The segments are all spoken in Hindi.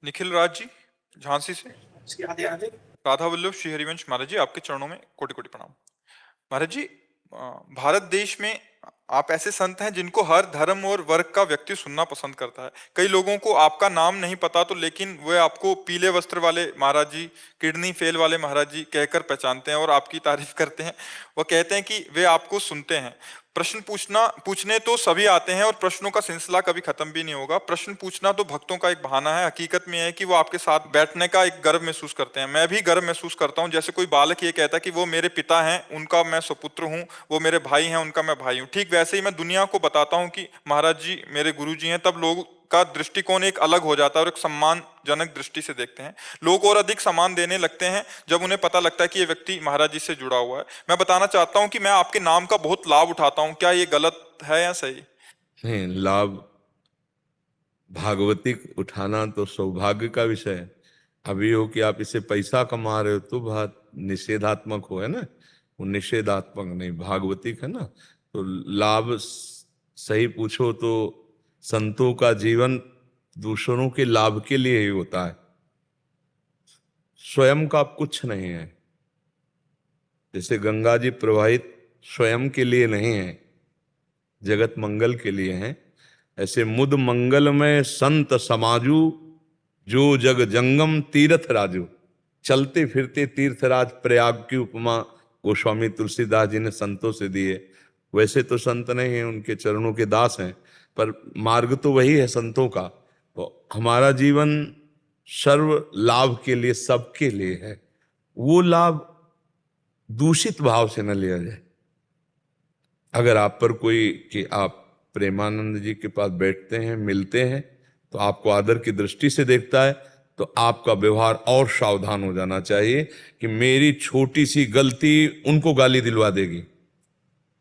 निखिल राज जी, झांसी से। राधे राधे। राधा वल्लभ श्री हरिवंश महाराज जी, आपके चरणों में कोटि कोटि प्रणाम। महाराज जी, भारत देश में आप ऐसे संत हैं जिनको हर धर्म और वर्ग का व्यक्ति सुनना पसंद करता है। कई लोगों को आपका नाम नहीं पता तो लेकिन वे आपको पीले वस्त्र वाले महाराज जी, किडनी फेल वाले महाराज जी कहकर पहचानते हैं और आपकी तारीफ करते हैं। वह कहते हैं कि वे आपको सुनते हैं। प्रश्न पूछने तो सभी आते हैं और प्रश्नों का सिलसिला कभी खत्म भी नहीं होगा। प्रश्न पूछना तो भक्तों का एक बहाना है, हकीकत में है कि वो आपके साथ बैठने का एक गर्व महसूस करते हैं। मैं भी गर्व महसूस करता हूं, जैसे कोई बालक ये कहता है कि वो मेरे पिता हैं, उनका मैं सुपुत्र हूं, वो मेरे भाई हैं, उनका मैं भाई हूं। ठीक वैसे ही मैं दुनिया को बताता हूं कि महाराज जी मेरे गुरु जी हैं, तब लोग का दृष्टिकोण एक अलग हो जाता है और एक सम्मानजनक दृष्टि से देखते हैं। लोग और अधिक सम्मान देने लगते हैं जब उन्हें पता लगता है कि ये व्यक्ति महाराज जी से जुड़ा हुआ है। मैं बताना चाहता हूं कि मैं आपके नाम का बहुत लाभ उठाता हूं। क्या ये गलत है या सही? नहीं, लाभ भागवतिक उठाना तो सौभाग्य का विषय है। अभी हो कि आप इससे पैसा कमा रहे हो तो बात निषेधात्मक हो, है ना। वो निषेधात्मक नहीं, भागवतिक है ना। तो लाभ सही पूछो तो संतों का जीवन दूसरों के लाभ के लिए ही होता है, स्वयं का कुछ नहीं है। जैसे गंगा जी प्रवाहित स्वयं के लिए नहीं है, जगत मंगल के लिए है। ऐसे मुद मंगल में संत समाजू, जो जग जंगम तीर्थ राजू। चलते फिरते तीर्थराज प्रयाग की उपमा गोस्वामी तुलसीदास जी ने संतों से दी है। वैसे तो संत नहीं है, उनके चरणों के दास हैं, पर मार्ग तो वही है संतों का। तो हमारा जीवन सर्व लाभ के लिए, सबके लिए है। वो लाभ दूषित भाव से न लिया जाए। अगर आप पर कोई, कि आप प्रेमानंद जी के पास बैठते हैं, मिलते हैं, तो आपको आदर की दृष्टि से देखता है, तो आपका व्यवहार और सावधान हो जाना चाहिए कि मेरी छोटी सी गलती उनको गाली दिलवा देगी।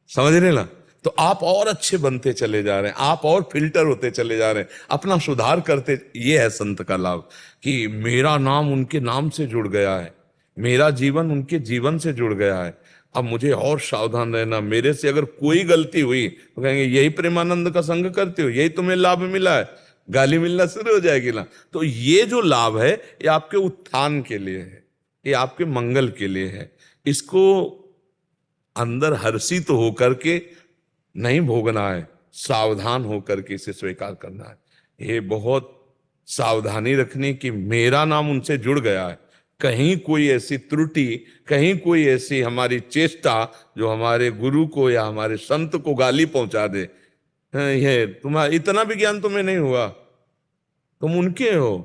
समझ रहे ना। तो आप और अच्छे बनते चले जा रहे हैं, आप और फिल्टर होते चले जा रहे हैं, अपना सुधार करते। ये है संत का लाभ कि मेरा नाम उनके नाम से जुड़ गया है, मेरा जीवन उनके जीवन से जुड़ गया है। अब मुझे और सावधान रहना। मेरे से अगर कोई गलती हुई तो कहेंगे यही प्रेमानंद का संग करते हो, यही तुम्हें लाभ मिला है, गाली मिलना शुरू हो जाएगी ना। तो ये जो लाभ है ये आपके उत्थान के लिए है, ये आपके मंगल के लिए है। इसको अंदर हर्षित होकर के नहीं भोगना है, सावधान होकर के इसे स्वीकार करना है। ये बहुत सावधानी रखनी कि मेरा नाम उनसे जुड़ गया है। कहीं कोई ऐसी त्रुटि, कहीं कोई ऐसी हमारी चेष्टा जो हमारे गुरु को या हमारे संत को गाली पहुंचा दे, ये तुम्हारा इतना भी ज्ञान तुम्हें नहीं हुआ, तुम उनके हो।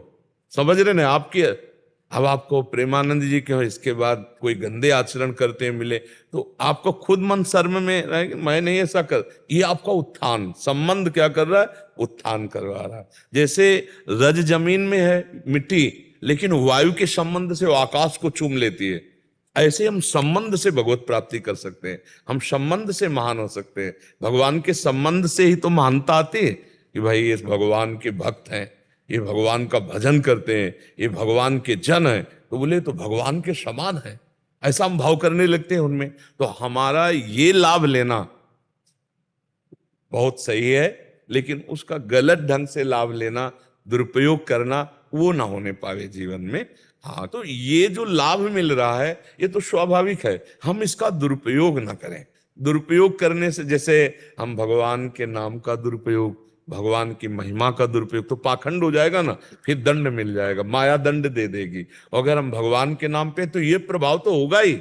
समझ रहे ना आपके। अब आपको प्रेमानंद जी के हो, इसके बाद कोई गंदे आचरण करते मिले तो आपको खुद मन शर्म में रहे कि मैं नहीं ऐसा कर। ये आपका उत्थान, संबंध क्या कर रहा है? उत्थान करवा रहा है। जैसे रज जमीन में है मिट्टी, लेकिन वायु के संबंध से वो आकाश को चूम लेती है। ऐसे हम संबंध से भगवत प्राप्ति कर सकते हैं, हम संबंध से महान हो सकते हैं। भगवान के संबंध से ही तो महानता आती है कि भाई ये भगवान के भक्त हैं, ये भगवान का भजन करते हैं, ये भगवान के जन हैं, तो बोले तो भगवान के समान है, ऐसा हम भाव करने लगते हैं उनमें। तो हमारा ये लाभ लेना बहुत सही है, लेकिन उसका गलत ढंग से लाभ लेना, दुरुपयोग करना, वो ना होने पावे जीवन में। हाँ, तो ये जो लाभ मिल रहा है ये तो स्वाभाविक है, हम इसका दुरुपयोग ना करें। दुरुपयोग करने से, जैसे हम भगवान के नाम का दुरुपयोग, भगवान की महिमा का दुरुपयोग, तो पाखंड हो जाएगा ना, फिर दंड मिल जाएगा, माया दंड दे देगी। अगर हम भगवान के नाम पे, तो ये प्रभाव तो होगा ही।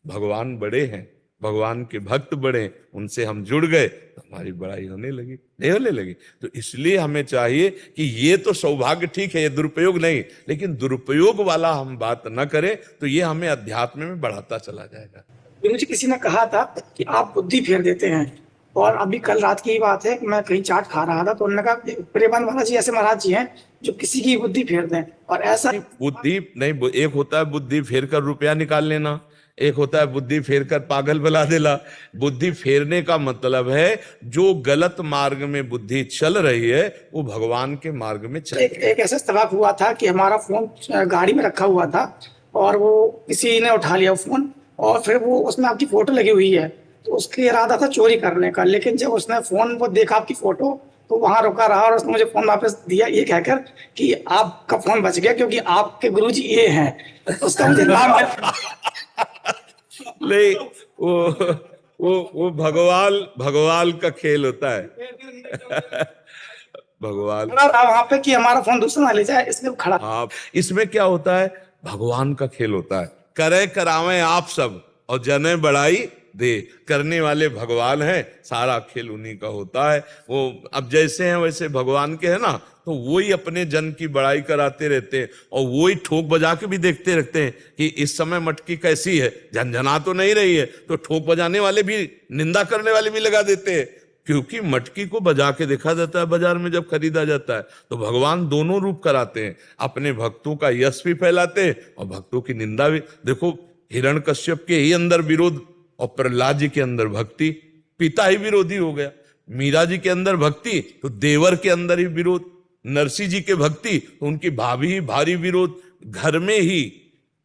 भगवान बड़े हैं, भगवान के भक्त बड़े, उनसे हम जुड़ गए तो हमारी बड़ाई होने लगी, नहीं होने लगी। तो इसलिए हमें चाहिए कि ये तो सौभाग्य ठीक है, ये दुरुपयोग नहीं, लेकिन दुरुपयोग वाला हम बात न करें, तो ये हमें अध्यात्म में बढ़ाता चला जाएगा। मुझे किसी ने कहा था कि आप बुद्धि फेर देते हैं, और अभी कल रात की बात है, मैं कहीं चाट खा रहा था तो उन्होंने कहा प्रेमानंद महाराज जी ऐसे महाराज जी हैं जो किसी की बुद्धि फेर दें। और ऐसा बुद्धि नहीं, एक होता है बुद्धि फेर कर रुपया निकाल लेना, एक होता है बुद्धि फेर कर पागल बना देना। बुद्धि फेरने का मतलब है जो गलत मार्ग में बुद्धि चल रही है वो भगवान के मार्ग में चल। एक ऐसा इत्तेफाक हुआ था कि हमारा फोन गाड़ी में रखा हुआ था और वो किसी ने उठा लिया फोन, और फिर वो उसमें आपकी फोटो लगी हुई है, तो उसका इरादा था चोरी करने का। लेकिन जब उसने फोन वो देखा आपकी फोटो, तो वहां रुका रहा और उसने मुझे फोन वापस दिया ये कहकर कि आपका फोन बच गया क्योंकि आपके गुरुजी ये हैं। उसका मुझे नाम नहीं, वो भगवान का खेल होता है। भगवान खड़ा रहा वहां पे कि हमारा फोन दूसरा ना ले जाए, इसलिए वो खड़ा। आप, इसमें क्या होता है, भगवान का खेल होता है। करे करावे आप सब और जने बढ़ाई दे, करने वाले भगवान हैं, सारा खेल उन्हीं का होता है। वो अब जैसे हैं वैसे भगवान के है ना, तो वही अपने जन की बड़ाई कराते रहते हैं और वही ठोक बजा के भी देखते रहते हैं कि इस समय मटकी कैसी है, झनझना तो नहीं रही है, तो ठोक बजाने वाले भी, निंदा करने वाले भी लगा देते हैं, क्योंकि मटकी को बजा के देखा जाता है बाजार में जब खरीदा जाता है। तो भगवान दोनों रूप कराते हैं, अपने भक्तों का यश भी फैलाते हैं और भक्तों की निंदा भी। देखो हिरण्यकश्यप के ही अंदर विरोध और प्रहलाद जी के अंदर भक्ति, पिता ही विरोधी हो गया। मीरा जी के अंदर भक्ति तो देवर के अंदर ही विरोध, नरसिंह जी के भक्ति तो उनकी भाभी ही भारी विरोध, घर में ही।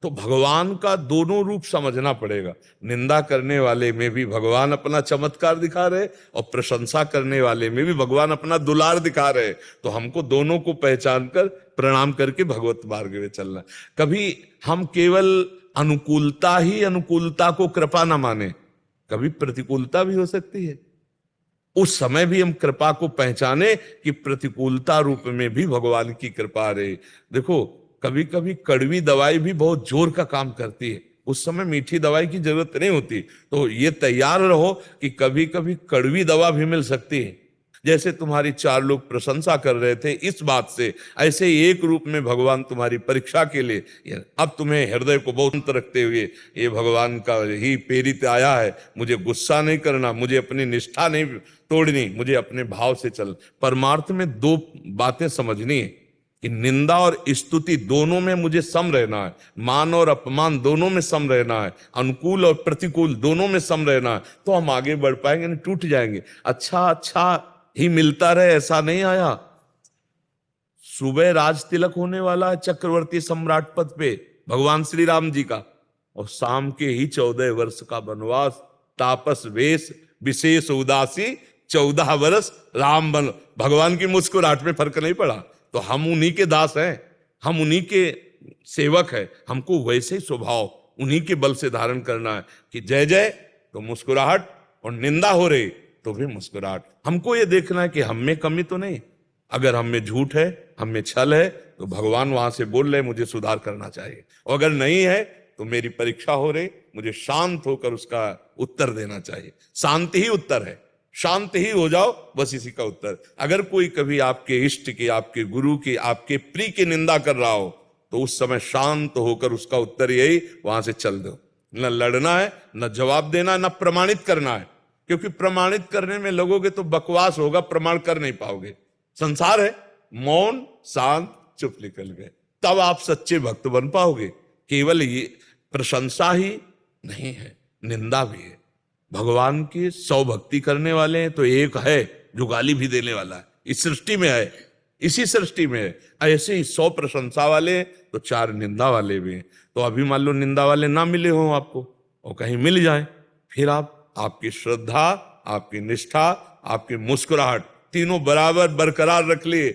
तो भगवान का दोनों रूप समझना पड़ेगा। निंदा करने वाले में भी भगवान अपना चमत्कार दिखा रहे और प्रशंसा करने वाले में भी भगवान अपना दुलार दिखा रहे। तो हमको दोनों को पहचान कर प्रणाम करके भगवत मार्ग में चलना। कभी हम केवल अनुकूलता ही अनुकूलता को कृपा ना माने, कभी प्रतिकूलता भी हो सकती है। उस समय भी हम कृपा को पहचाने कि प्रतिकूलता रूप में भी भगवान की कृपा रहे। देखो कभी कभी कड़वी दवाई भी बहुत जोर का काम करती है, उस समय मीठी दवाई की जरूरत नहीं होती। तो ये तैयार रहो कि कभी कभी कड़वी दवा भी मिल सकती है। जैसे तुम्हारी 4 लोग प्रशंसा कर रहे थे इस बात से, ऐसे एक रूप में भगवान तुम्हारी परीक्षा के लिए अब तुम्हें हृदय को बहुत अंत रखते हुए ये भगवान का ही प्रेरित आया है, मुझे गुस्सा नहीं करना, मुझे अपनी निष्ठा नहीं तोड़नी, मुझे अपने भाव से चल। परमार्थ में 2 बातें समझनी है कि निंदा और स्तुति दोनों में मुझे सम रहना है, मान और अपमान दोनों में सम रहना है, अनुकूल और प्रतिकूल दोनों में सम रहना है। तो हम आगे बढ़ पाएंगे, नहीं टूट जाएंगे। अच्छा ही मिलता रहे ऐसा नहीं आया। सुबह राज तिलक होने वाला है चक्रवर्ती सम्राट पद पे भगवान श्री राम जी का, और शाम के ही 14 वर्ष का वनवास, तापस वेश विशेष उदासी 14 वर्ष राम बन। भगवान की मुस्कुराहट में फर्क नहीं पड़ा। तो हम उन्हीं के दास हैं, हम उन्हीं के सेवक हैं, हमको वैसे ही स्वभाव उन्हीं के बल से धारण करना है कि जय जय तो मुस्कुराहट और निंदा हो रही तो भी मुस्कुराहट। हमको ये देखना है कि हम में कमी तो नहीं, अगर हम में झूठ है, हम में छल है, तो भगवान वहां से बोल रहे मुझे सुधार करना चाहिए, और अगर नहीं है तो मेरी परीक्षा हो रही, मुझे शांत होकर उसका उत्तर देना चाहिए। शांति ही उत्तर है, शांत ही हो जाओ, बस इसी का उत्तर। अगर कोई कभी आपके इष्ट की, आपके गुरु की, आपके प्रिय की निंदा कर रहा हो तो उस समय शांत होकर उसका उत्तर यही, वहां से चल दो। न लड़ना है, न जवाब देना है, न प्रमाणित करना है, क्योंकि प्रमाणित करने में लगोगे तो बकवास होगा, प्रमाण कर नहीं पाओगे। संसार है मौन शांत चुप निकल गए, तब आप सच्चे भक्त बन पाओगे। केवल ये प्रशंसा ही नहीं है, निंदा भी है। भगवान की 100 भक्ति करने वाले हैं तो एक है जो गाली भी देने वाला है, इस सृष्टि में है, इसी सृष्टि में है। ऐसे ही 100 प्रशंसा वाले तो 4 निंदा वाले भी हैं। तो अभी मान लो निंदा वाले ना मिले हो आपको और कहीं मिल जाए, फिर आपकी श्रद्धा, आपकी निष्ठा, आपकी मुस्कुराहट तीनों बराबर बरकरार रख लिए।